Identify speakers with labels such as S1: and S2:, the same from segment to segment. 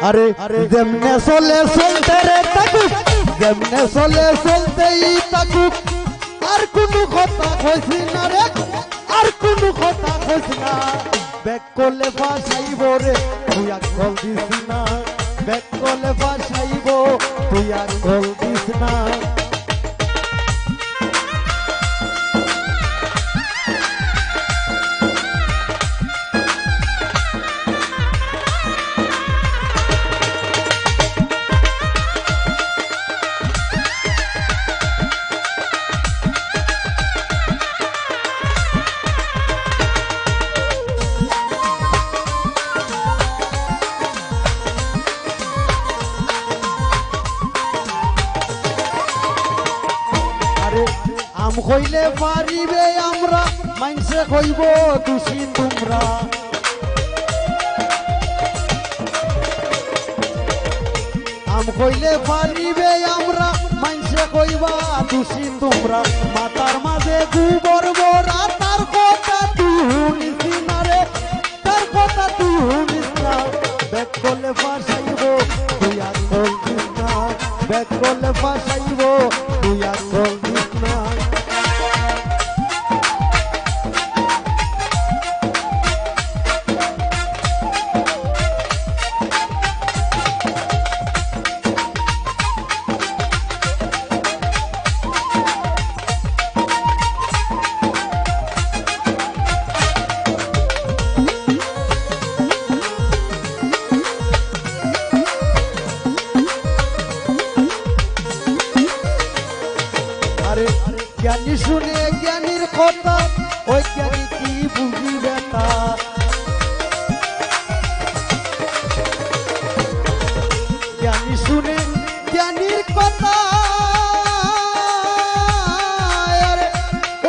S1: আরে যেমনে চলে চলতে রে থাকুক, যেমনে চলে চলতেই থাকুক, আর কোনো কথা কইছি না রে, আর কোনো কথা কইছি না। ব্যাক করলে ফাঁসাইব রে, তুই আর কল দিস না। ব্যাক করলে ফাঁসাইব, তুই আর কল দিস না। আম কইলে পারিবে আমরা, মাইনসে কইব দুষিন তোমরা। আম কইলে পারিবে আমরা, মাইনসে কইবা দুষিন তোমরা। মাতার মাঝে গোবর ভরা, তার কথা তুই শুনিস না রে, তার কথা তুই শুনিস না। ব্যাক করলে ফাঁসাইব, তুই আর কল দিস না। ব্যাক করলে ফাঁসাইব, তুই আর কল দিস না। জ্ঞানী শুনে জ্ঞানীর কথা, ওই জ্ঞানী কি বুঝিবে তা। জ্ঞানী শুনে জ্ঞানীর কথা,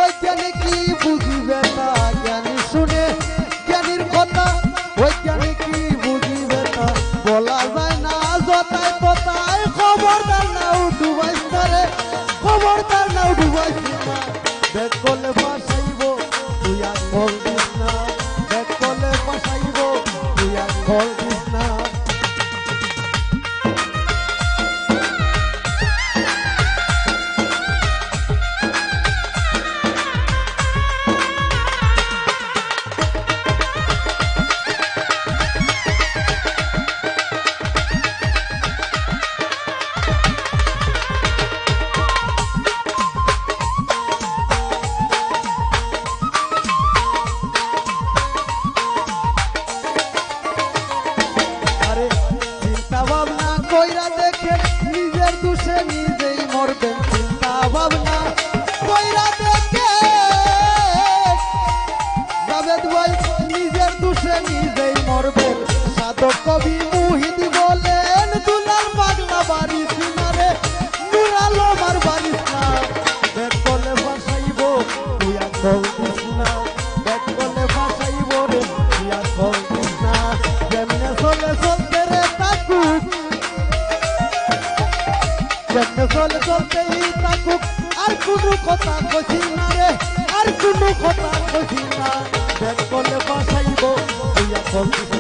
S1: ওই জ্ঞানী কি বুঝিবে তা। জ্ঞানী শুনে জ্ঞানীর কথা, ওই জ্ঞানী কি বুঝিবে তা। বলা যায় না যতায় ততায়, খবরদার নাও ডুবাইস না রে, খবরদার নাও ডুবাইস না। ব্যাক করলে ফাঁসাইব, তুই আর কল দিস না। ব্যাক করলে ফাঁসাইব, তুই আর কল দিস না। কইরা দেখে নিজের দোষে নিজেই মরবেন। চিন্তা ভাবনা কইরা দেখে জাভেদ ভাই নিজের দোষে নিজেই মরবেন। সাধক কবি মুহিত বলেন, দুলাল পাগলা বাড়িস না রে, নূর আলম আর বাড়িস না। ব্যাক করলে ফাঁসাইব, তুই আর কল দিস না। ব্যাক করলে ফাঁসাইব রে, তুই আর কল দিস না। যেমনে চলে চলতে রে থাকুক, যেমনে চলে চলতেই থাকুক, আর কোনো কথা কইছি না রে, আর কোনো কথা কইছি না। ব্যাক করলে ফাঁসাইব, তুই আর কল দিস